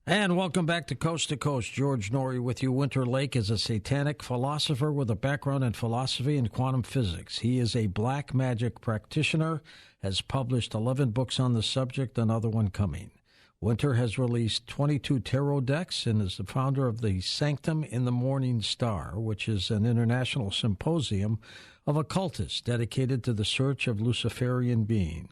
And welcome back to Coast. George Norrie with you. Winter Lake is a satanic philosopher with a background in philosophy and quantum physics. He is a black magic practitioner, has published 11 books on the subject, another one coming. Winter has released 22 tarot decks and is the founder of the Sanctum in the Morning Star, which is an international symposium of occultists dedicated to the search of Luciferian being.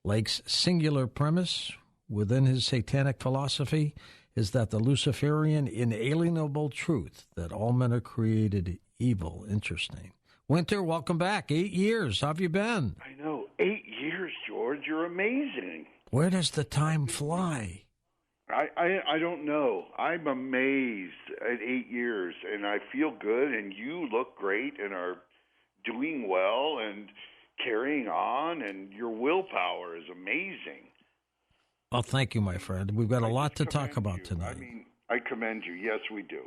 Lake's singular premise within his satanic philosophy is that the Luciferian inalienable truth that all men are created evil. Interesting. Winter, welcome back. 8 years. How have you been? I know. 8 years, George. You're amazing. Where does the time fly? I don't know. I'm amazed at 8 years, and I feel good, and you look great and are doing well and carrying on, and your willpower is amazing. Well, thank you, my friend. We've got a lot to talk about tonight. I mean, I commend you. Yes, we do.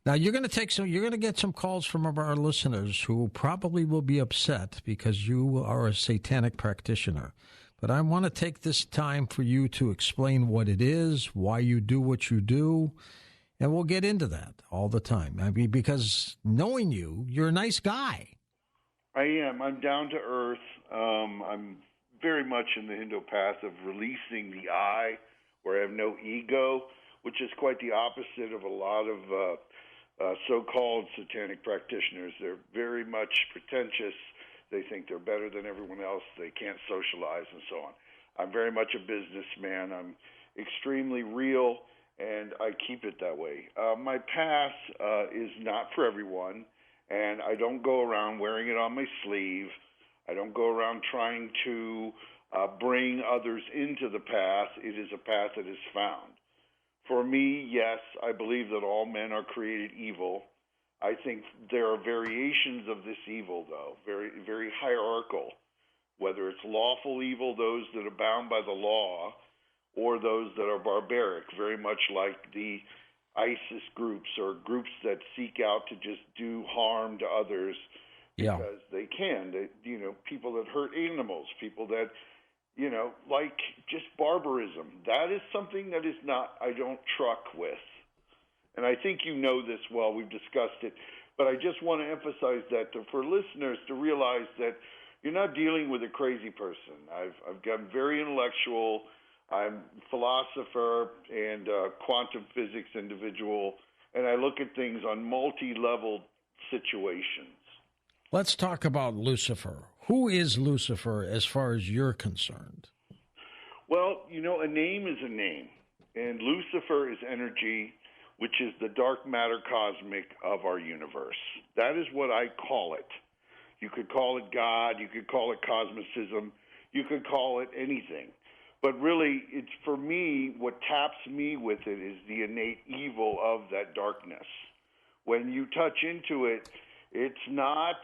Now, you're going to get some calls from our listeners who probably will be upset because you are a satanic practitioner. But I want to take this time for you to explain what it is, why you do what you do, and we'll get into that all the time. I mean, because knowing you, you're a nice guy. I am. I'm down to earth. I'm very much in the Hindu path of releasing the I, where I have no ego, which is quite the opposite of a lot of so-called satanic practitioners. They're very much pretentious. They think they're better than everyone else. They can't socialize and so on. I'm very much a businessman. I'm extremely real, and I keep it that way. My path is not for everyone, and I don't go around wearing it on my sleeve. I don't go around trying to bring others into the path. It is a path that is found. For me, yes, I believe that all men are created evil. I think there are variations of this evil, though, very, very hierarchical, whether it's lawful evil, those that are bound by the law, or those that are barbaric, very much like the ISIS groups or groups that seek out to just do harm to others. Yeah. Because they can. People that hurt animals, people that, like just barbarism. That is something that is not, I don't truck with. And I think you know this well. We've discussed it. But I just want to emphasize that for listeners to realize that you're not dealing with a crazy person. I've gotten very intellectual. I'm a philosopher and a quantum physics individual. And I look at things on multi-level situations. Let's talk about Lucifer. Who is Lucifer as far as you're concerned? Well, a name is a name. And Lucifer is energy, which is the dark matter cosmic of our universe. That is what I call it. You could call it God. You could call it cosmicism. You could call it anything. But really, it's for me, what taps me with it is the innate evil of that darkness. When you touch into it, it's not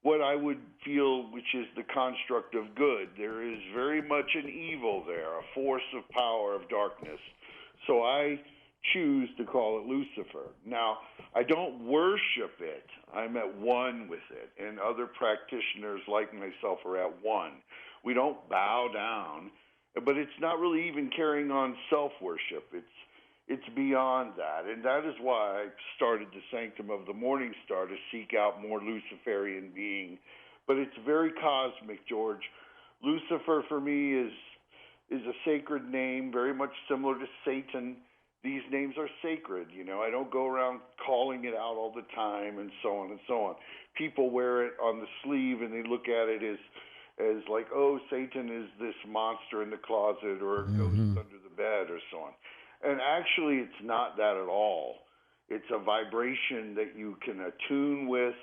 what I would feel, which is the construct of good. There is very much an evil there, a force of power of darkness. So I choose to call it Lucifer. Now, I don't worship it. I'm at one with it. And other practitioners like myself are at one. We don't bow down, but it's not really even carrying on self-worship. It's beyond that. And that is why I started the Sanctum of the Morning Star, to seek out more Luciferian being. But it's very cosmic, George. Lucifer, for me, is a sacred name, very much similar to Satan. These names are sacred. I don't go around calling it out all the time and so on and so on. People wear it on the sleeve, and they look at it as like, oh, Satan is this monster in the closet or a ghost under the bed or so on. And actually, it's not that at all. It's a vibration that you can attune with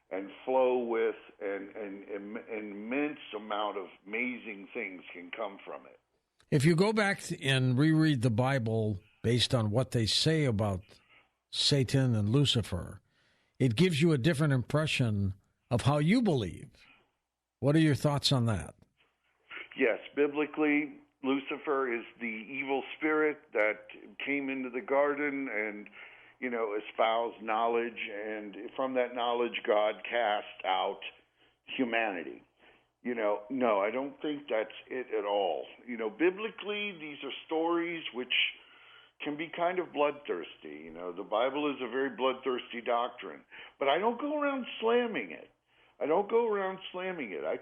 and flow with, and an immense amount of amazing things can come from it. If you go back and reread the Bible based on what they say about Satan and Lucifer, it gives you a different impression of how you believe. What are your thoughts on that? Yes, biblically, Lucifer is the evil spirit that came into the garden and, espoused knowledge, and from that knowledge, God cast out humanity. No, I don't think that's it at all. Biblically, these are stories which can be kind of bloodthirsty. The Bible is a very bloodthirsty doctrine, but I don't go around slamming it. I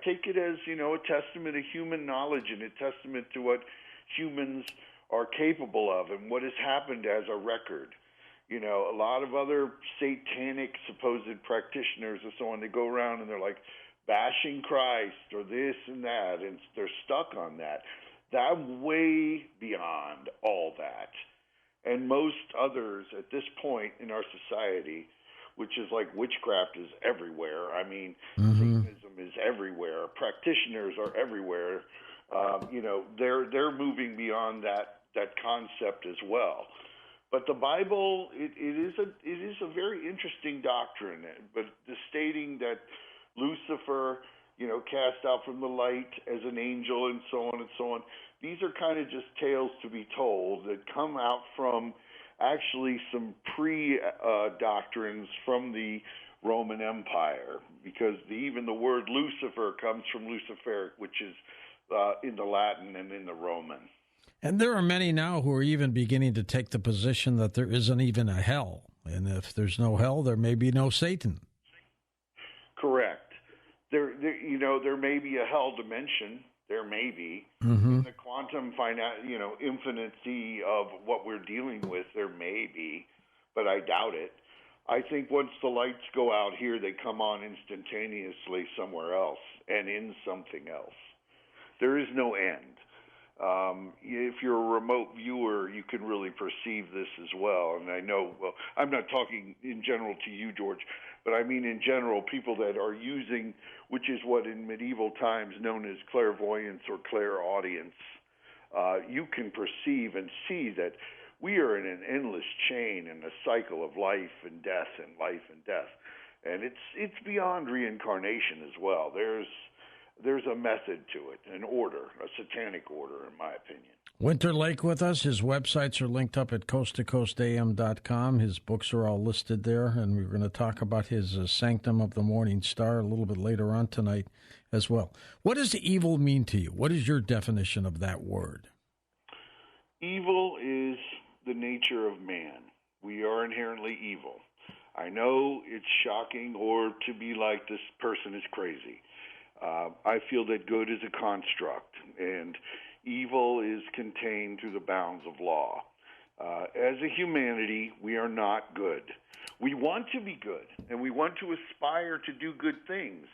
take it as, a testament of human knowledge and a testament to what humans are capable of and what has happened as a record. A lot of other satanic supposed practitioners and so on, they go around and they're like bashing Christ or this and that, and they're stuck on that. I'm way beyond all that. And most others at this point in our society, which is like witchcraft is everywhere. I mean, Satanism is everywhere. Practitioners are everywhere. They're moving beyond that concept as well. But the Bible, it is a very interesting doctrine. But the stating that Lucifer, cast out from the light as an angel and so on and so on, these are kind of just tales to be told that come out from actually some pre-doctrines from the Roman Empire, because even the word Lucifer comes from Luciferic, which is in the Latin and in the Roman. And there are many now who are even beginning to take the position that there isn't even a hell. And if there's no hell, there may be no Satan. Correct. There may be a hell dimension. There may be. In the quantum infinity of what we're dealing with, there may be, but I doubt it. I think once the lights go out here, they come on instantaneously somewhere else and in something else. There is no end. If you're a remote viewer, you can really perceive this as well. And I know, I'm not talking in general to you, George, but I mean in general, people that are using, which is what in medieval times known as clairvoyance or clairaudience, you can perceive and see that we are in an endless chain and a cycle of life and death and life and death. And it's beyond reincarnation as well. There's a method to it, an order, a satanic order, in my opinion. Winter Lake with us. His websites are linked up at coasttocoastam.com. His books are all listed there, and we're going to talk about his Sanctum of the Morning Star a little bit later on tonight as well. What does evil mean to you? What is your definition of that word? Evil is the nature of man. We are inherently evil. I know it's shocking or to be like this person is crazy. I feel that good is a construct, and evil is contained through the bounds of law. As a humanity, we are not good. We want to be good, and we want to aspire to do good things.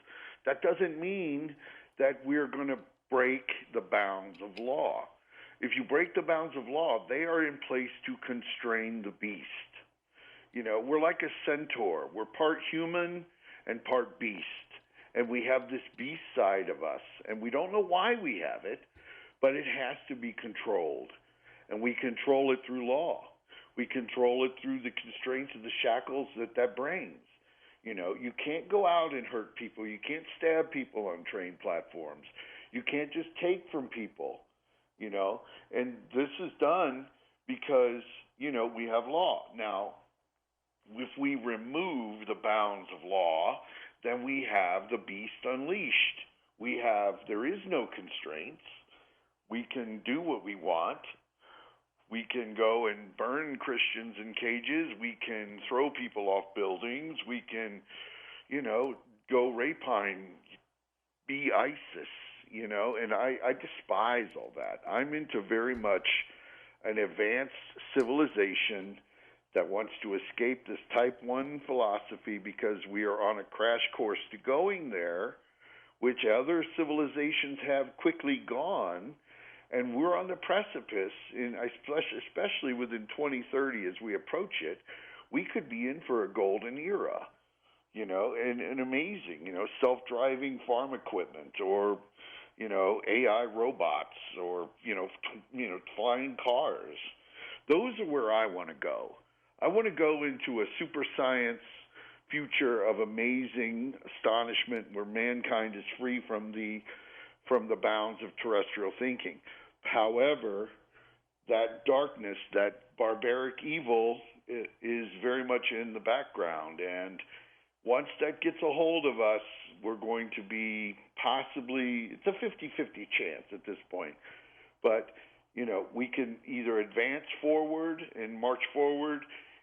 That doesn't mean that we're going to break the bounds of law. If you break the bounds of law, they are in place to constrain the beast. We're like a centaur. We're part human and part beast. And we have this beast side of us, and we don't know why we have it, but it has to be controlled. And we control it through law. We control it through the constraints of the shackles that brings. You can't go out and hurt people. You can't stab people on train platforms. You can't just take from people, And this is done because, we have law. Now, if we remove the bounds of law, then we have the beast unleashed. There is no constraints. We can do what we want. We can go and burn Christians in cages. We can throw people off buildings. We can, go rapine, be ISIS, and I despise all that. I'm into very much an advanced civilization that wants to escape this type 1 philosophy because we are on a crash course to going there, which other civilizations have quickly gone, and we're on the precipice, especially within 2030 as we approach it, we could be in for a golden era, and amazing, self-driving farm equipment or, AI robots or, flying cars. Those are where I want to go. I want to go into a super science future of amazing astonishment where mankind is free from the bounds of terrestrial thinking. However, that darkness, that barbaric evil is very much in the background. And once that gets a hold of us, we're going to be it's a 50-50 chance at this point. But We can either advance forward and march forward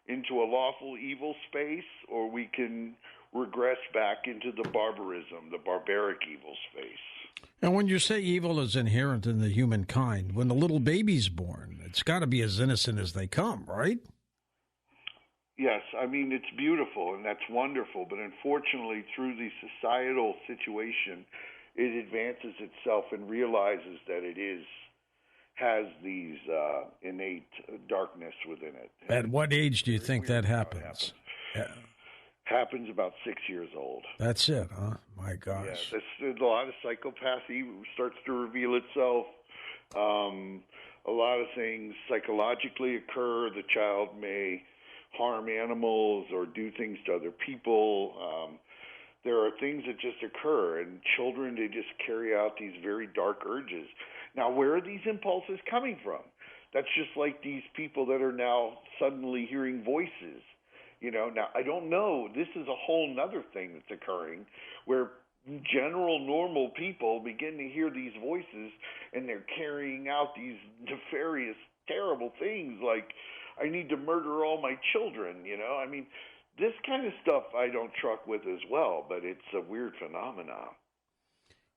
into a lawful evil space, or we can regress back into the barbarism, the barbaric evil space. And when you say evil is inherent in the humankind, when the little baby's born, it's got to be as innocent as they come, right? Yes, I mean, it's beautiful, and that's wonderful, but unfortunately, through the societal situation, it advances itself and realizes that has these innate darkness within it. At what age do you think that happens? Happens about 6 years old. That's it, huh? My gosh. Yeah, there's a lot of psychopathy starts to reveal itself. A lot of things psychologically occur. The child may harm animals or do things to other people. There are things that just occur, and children, they just carry out these very dark urges. Now, where are these impulses coming from? That's just like these people that are now suddenly hearing voices. Now, I don't know. This is a whole nother thing that's occurring where general normal people begin to hear these voices, and they're carrying out these nefarious, terrible things like, I need to murder all my children, I mean, this kind of stuff I don't truck with as well, but it's a weird phenomenon.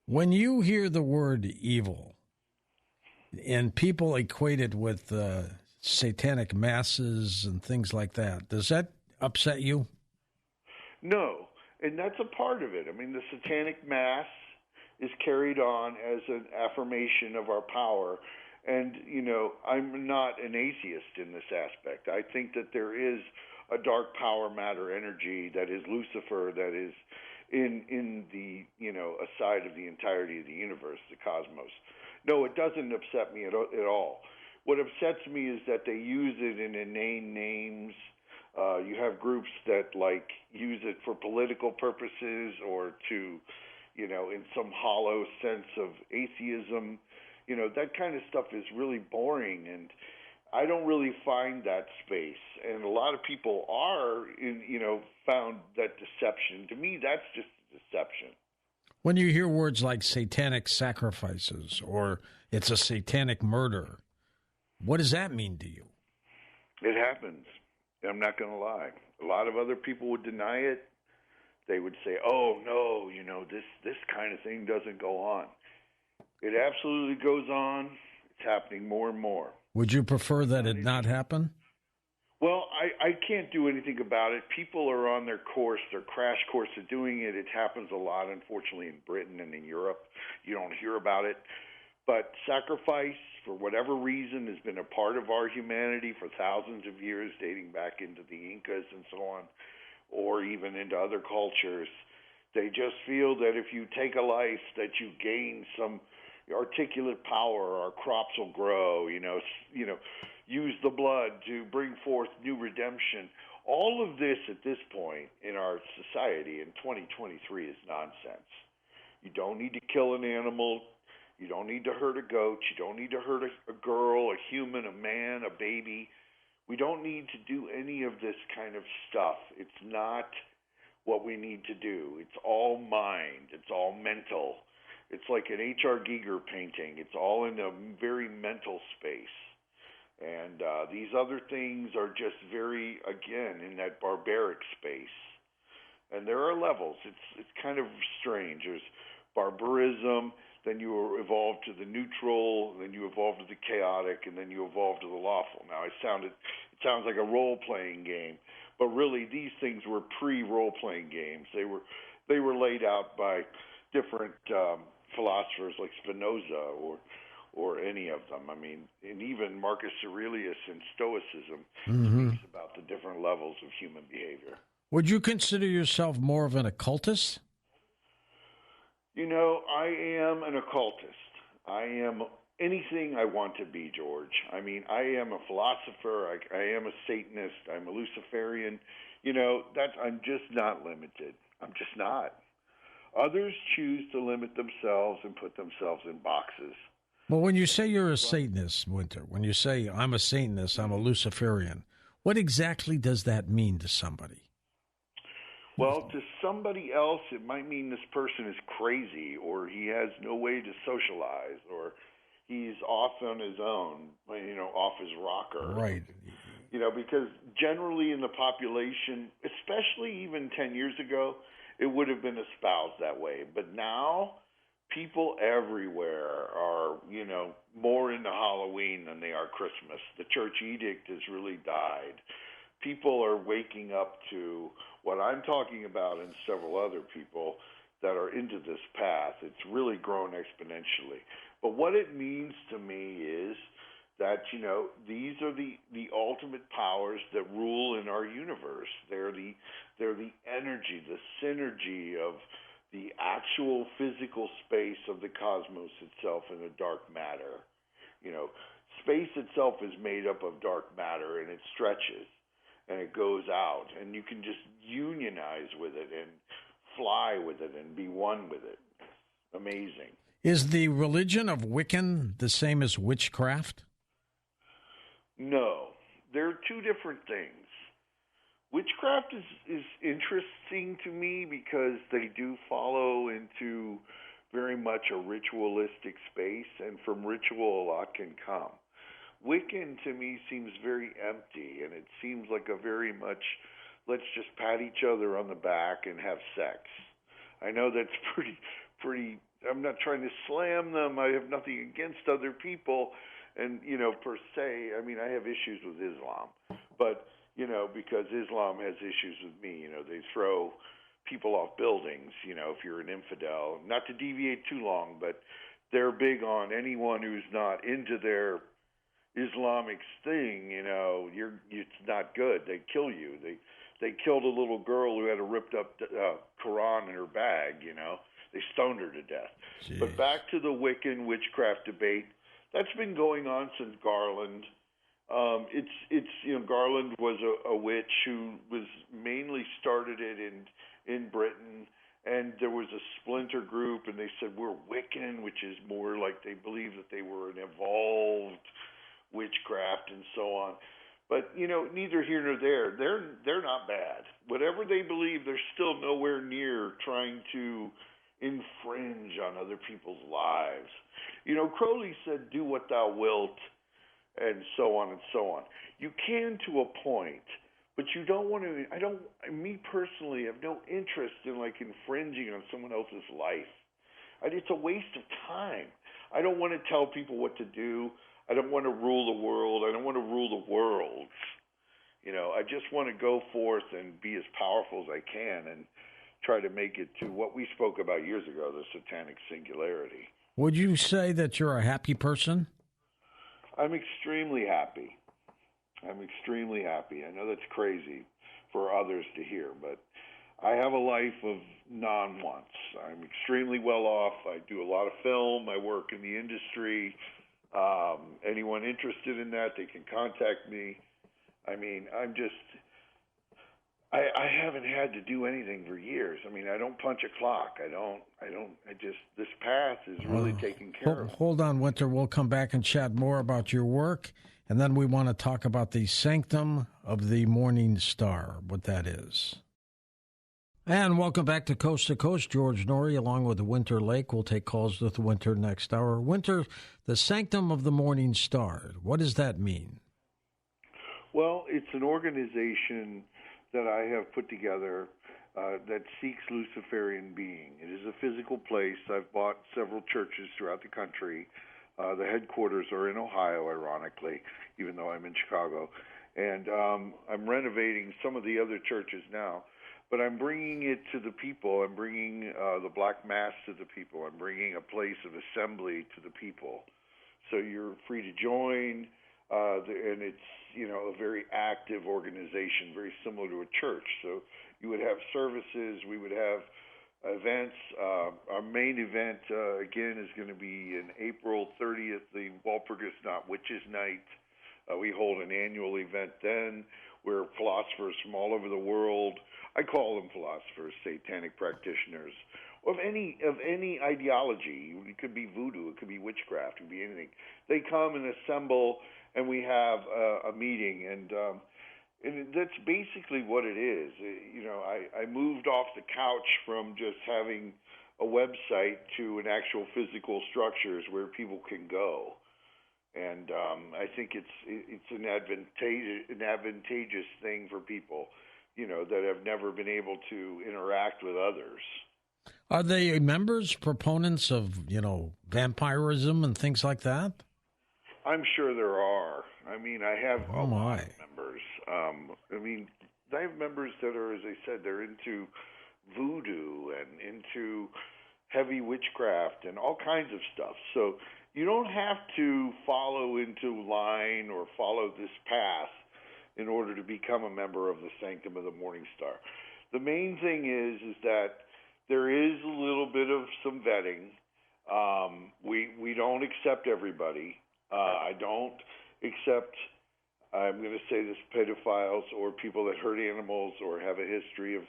When you hear the word evil, and people equate it with satanic masses and things like that, does that upset you? No, and that's a part of it. I mean, the satanic mass is carried on as an affirmation of our power. And, I'm not an atheist in this aspect. I think that there is a dark power, matter, energy that is Lucifer, that is in the, a side of the entirety of the universe, the cosmos. No, it doesn't upset me at all. What upsets me is that they use it in inane names. You have groups that, use it for political purposes or to, in some hollow sense of atheism. That kind of stuff is really boring, and I don't really find that space. And a lot of people found that deception. To me, that's just deception. When you hear words like satanic sacrifices or it's a satanic murder, what does that mean to you? It happens. I'm not going to lie. A lot of other people would deny it. They would say, oh, no, this kind of thing doesn't go on. It absolutely goes on. It's happening more and more. Would you prefer that it not happen? Well, I can't do anything about it. People are on their crash course of doing it. It happens a lot, unfortunately, in Britain and in Europe. You don't hear about it. But sacrifice, for whatever reason, has been a part of our humanity for thousands of years, dating back into the Incas and so on, or even into other cultures. They just feel that if you take a life, that you gain some articulate power, our crops will grow, use the blood to bring forth new redemption. All of this at this point in our society in 2023 is nonsense. You don't need to kill an animal. You don't need to hurt a goat. You don't need to hurt a girl, a human, a man, a baby. We don't need to do any of this kind of stuff. It's not what we need to do. It's all mind. It's all mental. It's like an H.R. Giger painting. It's all in a very mental space. And these other things are just very, again, in that barbaric space. And there are levels. It's kind of strange. There's barbarism, then you evolve to the neutral, then you evolve to the chaotic, and then you evolve to the lawful. Now, it sounds like a role-playing game, but really these things were pre-role-playing games. They were laid out by different philosophers like Spinoza or any of them. I mean, and even Marcus Aurelius in Stoicism speaks about the different levels of human behavior. Would you consider yourself more of an occultist? I am an occultist. I am anything I want to be, George. I mean, I am a philosopher. I am a Satanist. I'm a Luciferian. I'm just not limited. I'm just not. Others choose to limit themselves and put themselves in boxes. Well, when you say you're a Satanist, Winter, when you say I'm a Satanist, I'm a Luciferian, what exactly does that mean to somebody? Well, to somebody else, it might mean this person is crazy, or he has no way to socialize, or he's off on his own, off his rocker. Right. Because generally in the population, especially even 10 years ago, it would have been espoused that way. But now, people everywhere are, more into Halloween than they are Christmas. The church edict has really died. People are waking up to what I'm talking about and several other people that are into this path. It's really grown exponentially. But what it means to me is that, these are the ultimate powers that rule in our universe. They're the energy, the synergy of the actual physical space of the cosmos itself and the dark matter. Space itself is made up of dark matter, and it stretches and it goes out, and you can just unionize with it and fly with it and be one with it. Amazing. Is the religion of Wiccan the same as witchcraft? No, they're two different things. Witchcraft is interesting to me because they do follow into very much a ritualistic space, and from ritual a lot can come. Wiccan to me seems very empty, and it seems like a very much, let's just pat each other on the back and have sex. I know that's pretty, I'm not trying to slam them. I have nothing against other people. And, per se, I have issues with Islam. But, because Islam has issues with me, they throw people off buildings, if you're an infidel. Not to deviate too long, but they're big on anyone who's not into their Islamic thing, it's not good. They kill you. They killed a little girl who had a ripped up Quran in her bag, They stoned her to death. Jeez. But back to the Wiccan witchcraft debate. That's been going on since Garland. Garland was a witch who was mainly started it in Britain, and there was a splinter group, and they said we're Wiccan, which is more like they believe that they were an evolved witchcraft and so on. But neither here nor there. They're not bad. Whatever they believe, they're still nowhere near trying to infringe on other people's lives. Crowley said, "Do what thou wilt," and so on and so on. You can to a point, but you don't want to. Me personally, have no interest in infringing on someone else's life. It's a waste of time. I don't want to tell people what to do. I don't want to rule the world. I don't want to rule the world. I just want to go forth and be as powerful as I can and try to make it to what we spoke about years ago, the Satanic singularity. Would you say that you're a happy person? I'm extremely happy. I know that's crazy for others to hear, but I have a life of non-wants. I'm extremely well off. I do a lot of film. I work in the industry. Anyone interested in that, they can contact me. I haven't had to do anything for years. I don't punch a clock. This path is really taken care of. Hold on, Winter. We'll come back and chat more about your work, and then we want to talk about the sanctum of the morning star, what that is. And welcome back to Coast, George Norrie, along with Winter Lake. We'll take calls with Winter next hour. Winter, the sanctum of the morning star, what does that mean? Well, it's an organization that I have put together that seeks Luciferian being. It is a physical place. I've bought several churches throughout the country. The headquarters are in Ohio, ironically, even though I'm in Chicago. And I'm renovating some of the other churches now. But I'm bringing it to the people. I'm bringing the Black Mass to the people. I'm bringing a place of assembly to the people. So you're free to join, and it's a very active organization, very similar to a church. So you would have services. We would have events. Our main event, again, is going to be in April 30th, the Walpurgis Not Witches Night. We hold an annual event then where philosophers from all over the world, I call them philosophers, satanic practitioners, of any ideology. It could be voodoo, it could be witchcraft, it could be anything. They come and assemble, and we have a meeting, and that's basically what it is. I moved off the couch from just having a website to an actual physical structures where people can go. And I think it's an advantageous thing for people, that have never been able to interact with others. Are they members, proponents of, vampirism and things like that? I'm sure there are. I mean, I have a lot of members. I have members that are, as I said, they're into voodoo and into heavy witchcraft and all kinds of stuff. So you don't have to follow into line or follow this path in order to become a member of the Sanctum of the Morning Star. The main thing is that there is a little bit of some vetting. We don't accept everybody. I don't accept, I'm going to say this, pedophiles or people that hurt animals or have a history of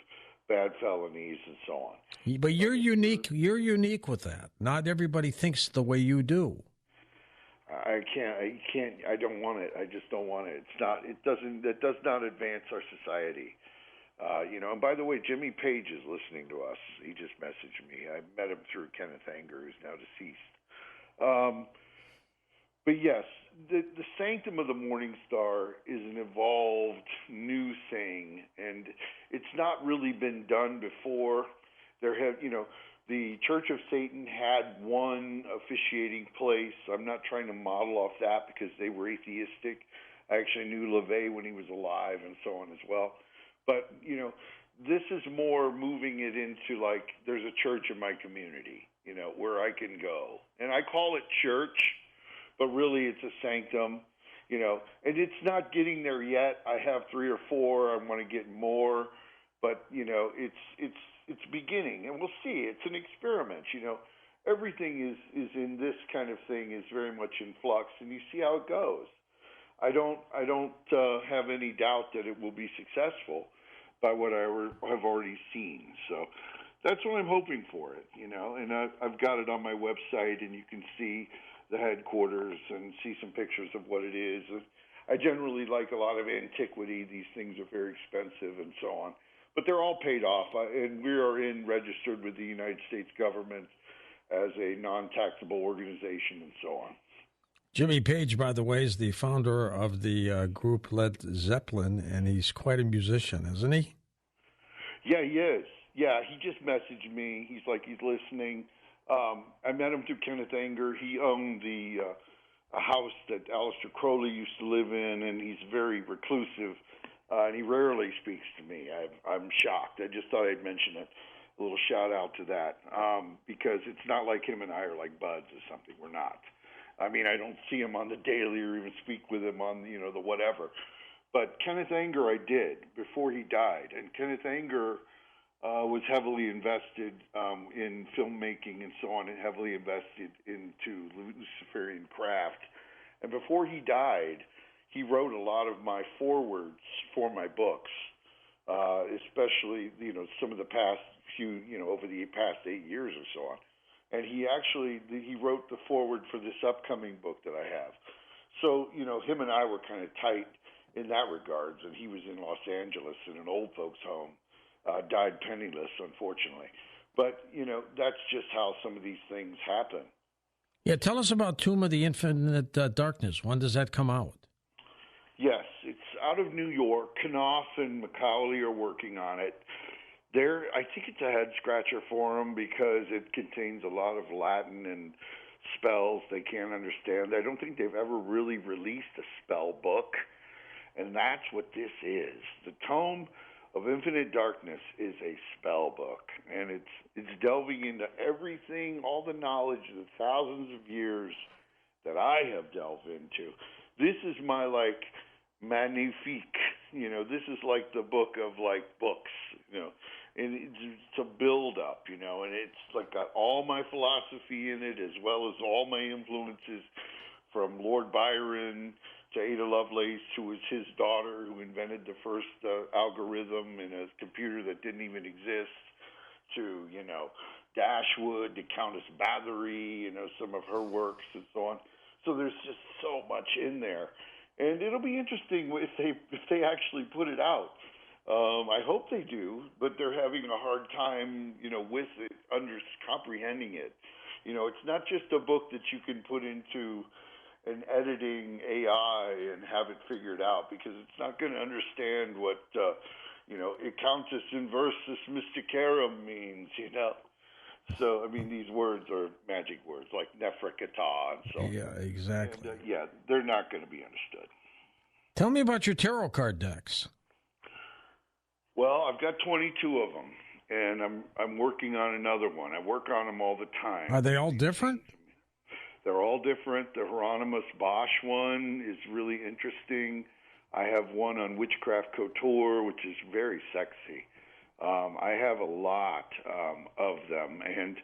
bad felonies and so on. But you're unique. You're unique with that. Not everybody thinks the way you do. I can't. I don't want it. I just don't want it. It's not. It doesn't. That does not advance our society. And by the way, Jimmy Page is listening to us. He just messaged me. I met him through Kenneth Anger, who's now deceased. But yes, the Sanctum of the Morning Star is an evolved new thing, and it's not really been done before. The Church of Satan had one officiating place. I'm not trying to model off that because they were atheistic. I actually knew LaVey when he was alive and so on as well. But, this is more moving it into like there's a church in my community, where I can go. And I call it church, but really it's a sanctum, and it's not getting there yet. I have 3 or 4. I want to get more, but, it's beginning, and we'll see. It's an experiment, Everything is in this kind of thing is very much in flux, and you see how it goes. I don't have any doubt that it will be successful by what I have already seen. So that's what I'm hoping for it, And I've got it on my website, and you can see the headquarters and see some pictures of what it is. I generally like a lot of antiquity. These things are very expensive and so on. But they're all paid off, and we are registered with the United States government as a non-taxable organization and so on. Jimmy Page, by the way, is the founder of the group Led Zeppelin, and he's quite a musician, isn't he? Yeah, he is. Yeah, he just messaged me. He's listening. I met him through Kenneth Anger. He owned a house that Aleister Crowley used to live in, and he's very reclusive. And he rarely speaks to me. I'm shocked. I just thought I'd mention it. A little shout out to that because it's not like him and I are like buds or something. We're not. I mean, I don't see him on the daily or even speak with him on the whatever. But Kenneth Anger I did before he died, and Kenneth Anger was heavily invested in filmmaking and so on, and heavily invested into Luciferian craft. And before he died, he wrote a lot of my forewords for my books, especially, some of the past few, over the past 8 years or so on. And he wrote the foreword for this upcoming book that I have. So, him and I were kind of tight in that regards, and he was in Los Angeles in an old folks' home, died penniless, unfortunately. But, that's just how some of these things happen. Yeah, tell us about Tomb of the Infinite Darkness. When does that come out? Yes, it's out of New York. Knopf and Macaulay are working on it. I think it's a head-scratcher for them because it contains a lot of Latin and spells they can't understand. I don't think they've ever really released a spell book, and that's what this is. The Tome of Infinite Darkness is a spell book, and it's delving into everything, all the knowledge of the thousands of years that I have delved into. This is my, magnifique, this is like the book of, books, and it's a build-up, and it's, got all my philosophy in it as well as all my influences from Lord Byron to Ada Lovelace, who was his daughter, who invented the first algorithm in a computer that didn't even exist, to, Dashwood, to Countess Bathory, some of her works and so on. So there's just so much in there. And it'll be interesting if they actually put it out. I hope they do, but they're having a hard time, with it, comprehending it. It's not just a book that you can put into an editing AI and have it figured out, because it's not going to understand what, Countess inversus mysticarum means. So, I mean, these words are magic words like Nephrekata and so on. Yeah, exactly. And, they're not going to be understood. Tell me about your tarot card decks. Well, I've got 22 of them, and I'm working on another one. I work on them all the time. Are they all different? They're all different. The Hieronymus Bosch one is really interesting. I have one on Witchcraft Couture, which is very sexy. I have a lot of them, and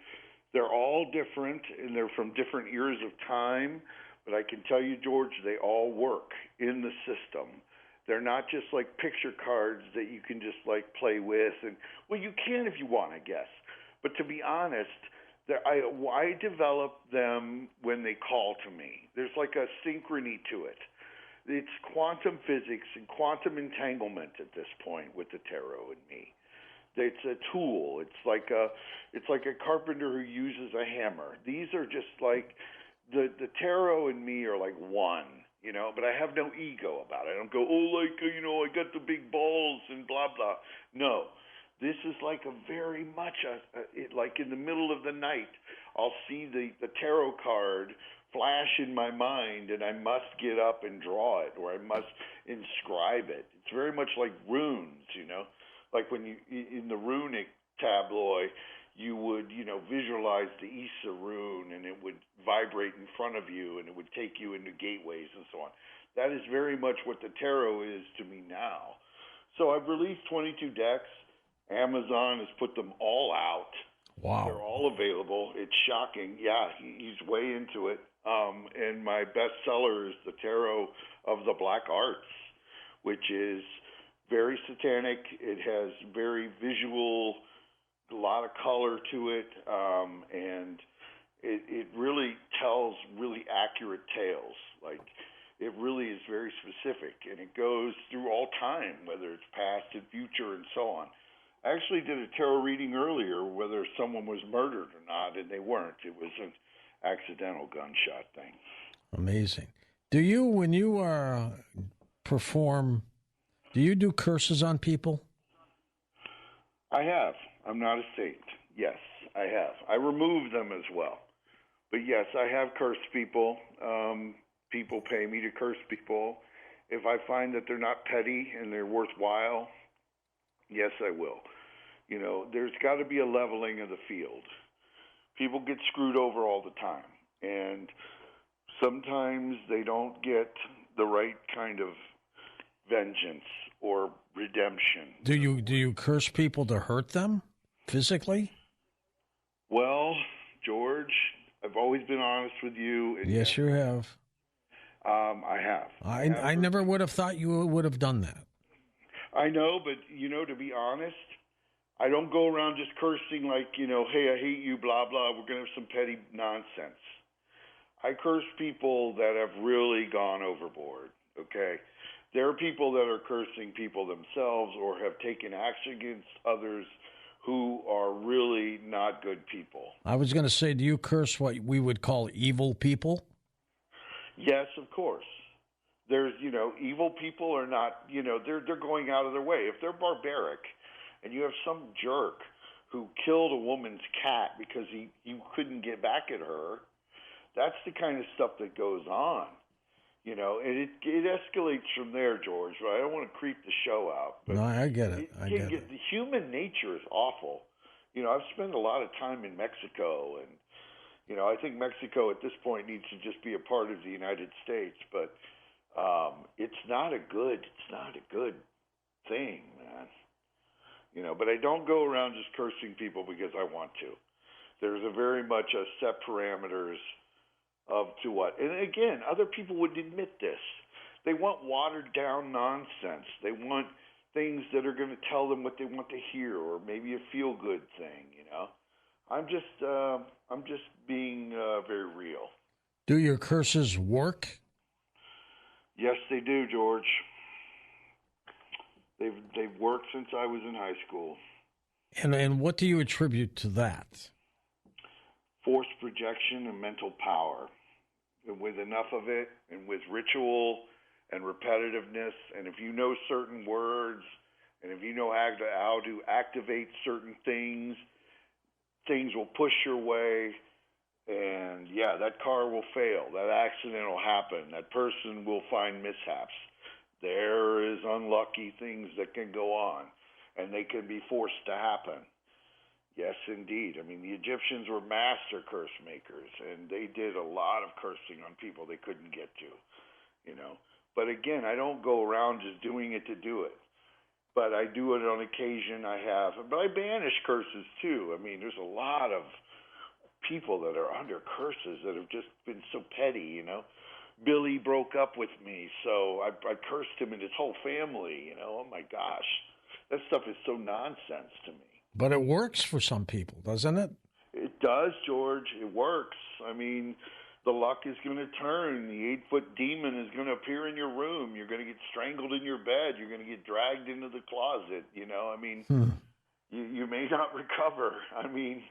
they're all different, and they're from different eras of time. But I can tell you, George, they all work in the system. They're not just like picture cards that you can just like play with, and well, you can if you want, I guess. But to be honest, I develop them when they call to me. There's like a synchrony to it. It's quantum physics and quantum entanglement at this point with the tarot and me. It's a tool. It's like a carpenter who uses a hammer. These are just like the tarot and me are like one. But I have no ego about it. I don't go, I got the big balls and blah, blah. No, this is like a very much, like in the middle of the night, I'll see the tarot card flash in my mind, and I must get up and draw it, or I must inscribe it. It's very much like runes, like when you, in the runic tabloid, you would, visualize the Isa rune, and it would vibrate in front of you, and it would take you into gateways and so on. That is very much what the tarot is to me now. So I've released 22 decks. Amazon has put them all out. Wow. They're all available. It's shocking. Yeah, he's way into it. And my bestseller is the Tarot of the Black Arts, which is very satanic. It has very visual, a lot of color to it, and it really tells really accurate tales. Like, it really is very specific, and it goes through all time, whether it's past and future and so on. I actually did a tarot reading earlier, whether someone was murdered or not, and they weren't. It was an accidental gunshot thing. Amazing. Do you, when you perform, do you do curses on people? I have. I'm not a saint. Yes, I have. I remove them as well. But yes, I have cursed people. People pay me to curse people. If I find that they're not petty and they're worthwhile, yes, I will. There's got to be a leveling of the field. People get screwed over all the time, and sometimes they don't get the right kind of vengeance or redemption. Do you curse people to hurt them physically? Well, George, I've always been honest with you. Yes, you have. I have. I never would have thought you would have done that. I know, but, to be honest, I don't go around just cursing like, hey, I hate you, blah, blah. We're going to have some petty nonsense. I curse people that have really gone overboard, okay? There are people that are cursing people themselves or have taken action against others who are really not good people. I was going to say, do you curse what we would call evil people? Yes, of course. There's, evil people are not, they're going out of their way. If they're barbaric and you have some jerk who killed a woman's cat because he couldn't get back at her, that's the kind of stuff that goes on. And it escalates from there, George. But I don't want to creep the show out. But no, I get it. The human nature is awful. I've spent a lot of time in Mexico, and I think Mexico at this point needs to just be a part of the United States. But it's not a good thing, man. But I don't go around just cursing people because I want to. There's a very much a set parameters of to what. And again, other people wouldn't admit this. They want watered down nonsense. They want things that are going to tell them what they want to hear, or maybe a feel good thing. I'm just being very real. Do your curses work? Yes, they do, George. They've worked since I was in high school. And what do you attribute to that? Force projection and mental power. And with enough of it, and with ritual and repetitiveness, and if you know certain words, and if you know how to activate certain things, things will push your way. And yeah, that car will fail. That accident will happen. That person will find mishaps. There is unlucky things that can go on, and they can be forced to happen. Yes, indeed. I mean, the Egyptians were master curse makers, and they did a lot of cursing on people they couldn't get to, you know. But again, I don't go around just doing it to do it. But I do it on occasion. But I banish curses too. I mean, there's a lot of people that are under curses that have just been so petty, you know. Billy broke up with me, so I cursed him and his whole family, you know. Oh my gosh, that stuff is so nonsense to me. But it works for some people, doesn't it? It does, George. It works. I mean, the luck is going to turn. The 8-foot demon is going to appear in your room. You're going to get strangled in your bed. You're going to get dragged into the closet. You know, I mean, you may not recover. I mean,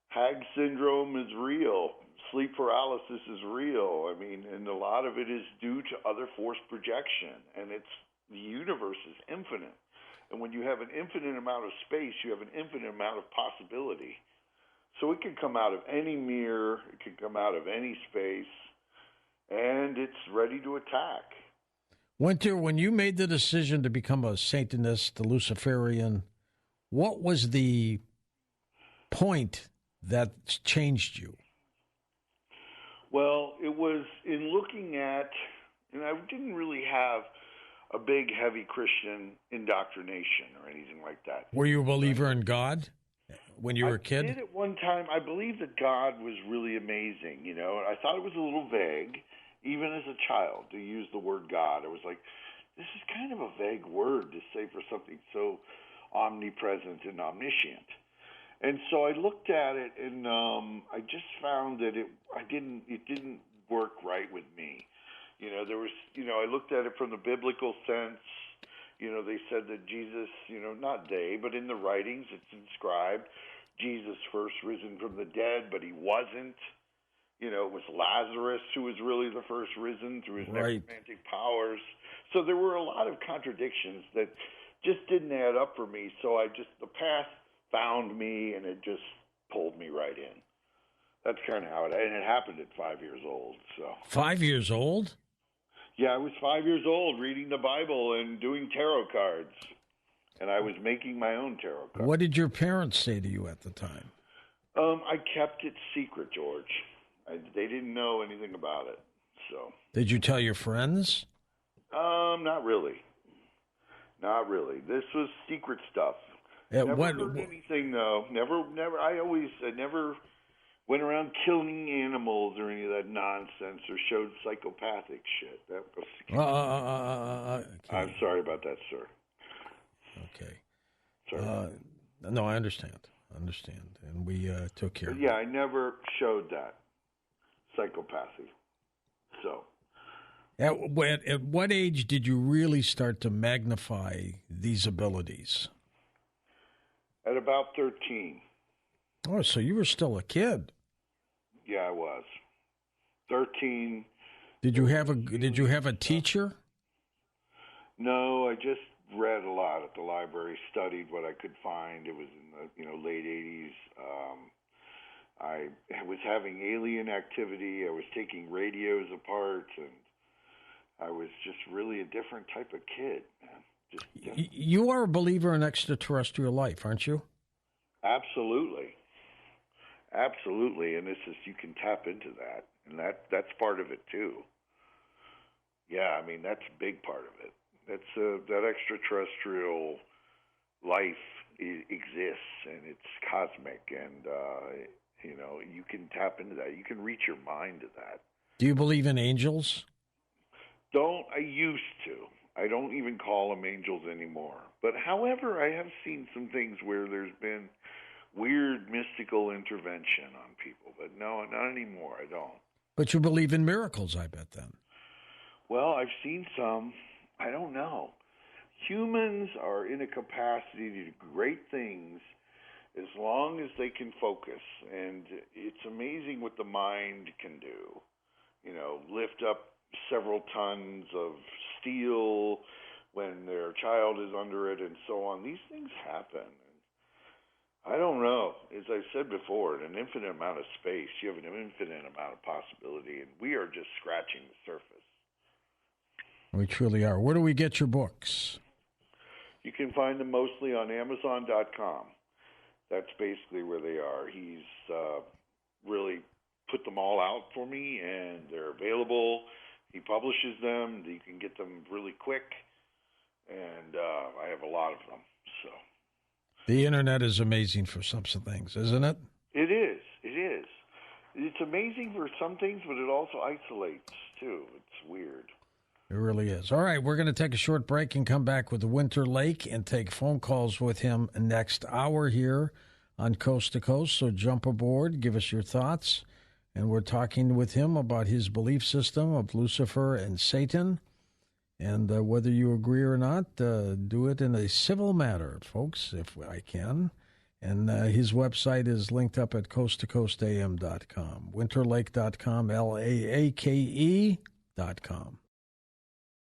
Hag syndrome is real. Sleep paralysis is real. I mean, and a lot of it is due to other force projection. And the universe is infinite. And when you have an infinite amount of space, you have an infinite amount of possibility. So it can come out of any mirror, it can come out of any space, and it's ready to attack. Winter, when you made the decision to become a Satanist, a Luciferian, what was the point that changed you? Well, it was in looking at, and I didn't really have a big, heavy Christian indoctrination or anything like that. Were you a believer in God when you were a kid? I did at one time. I believed that God was really amazing, you know. I thought it was a little vague, even as a child, to use the word God. I was like, this is kind of a vague word to say for something so omnipresent and omniscient. And so I looked at it, and I just found that it didn't work right with me. You know, I looked at it from the biblical sense. You know, they said that Jesus, you know, not they, but in the writings it's inscribed, Jesus first risen from the dead, but he wasn't. You know, it was Lazarus who was really the first risen through his necromantic powers. So there were a lot of contradictions that just didn't add up for me. So the path found me, and it just pulled me right in. That's kind of how and it happened at 5 years old. So 5 years old? Yeah, I was 5 years old reading the Bible and doing tarot cards, and I was making my own tarot cards. What did your parents say to you at the time? I kept it secret, George. They didn't know anything about it. So. Did you tell your friends? Not really. Not really. This was secret stuff. Never heard anything, though. Never. I never went around killing animals or any of that nonsense or showed psychopathic shit. That was. Okay. I'm sorry about that, sir. Okay. Sorry. No, I understand. And we took care of it. Yeah, I never showed that psychopathy. So. At what age did you really start to magnify these abilities? At about 13. Oh, so you were still a kid. Yeah, I was. 13. Did you have a teacher? No, I just read a lot at the library, studied what I could find. It was in the late 80s. I was having alien activity. I was taking radios apart, and I was just really a different type of kid, man. You are a believer in extraterrestrial life, aren't you? Absolutely. Absolutely, and you can tap into that, and that's part of it too. Yeah, I mean, that's a big part of it. That extraterrestrial life exists, and it's cosmic, and you can tap into that. You can reach your mind to that. Do you believe in angels? I used to. I don't even call them angels anymore. But however, I have seen some things where there's been weird mystical intervention on people. But no, not anymore. I don't. But you believe in miracles, I bet, then. Well, I've seen some. I don't know. Humans are in a capacity to do great things as long as they can focus. And it's amazing what the mind can do. Lift up several tons of steel when their child is under it and so on. These things happen. I don't know. As I said before, in an infinite amount of space, you have an infinite amount of possibility, and we are just scratching the surface. We truly are. Where do we get your books? You can find them mostly on Amazon.com. That's basically where they are. He's really put them all out for me, and they're available. He publishes them. You can get them really quick, and I have a lot of them. So the internet is amazing for some things, isn't it? It is. It is. It's amazing for some things, but it also isolates, too. It's weird. It really is. All right, we're going to take a short break and come back with Winter Lake and take phone calls with him next hour here on Coast to Coast. So jump aboard, give us your thoughts. And we're talking with him about his belief system of Lucifer and Satan. And whether you agree or not, do it in a civil manner, folks, if I can. And his website is linked up at coasttocoastam.com, winterlake.com, LAAKE.com.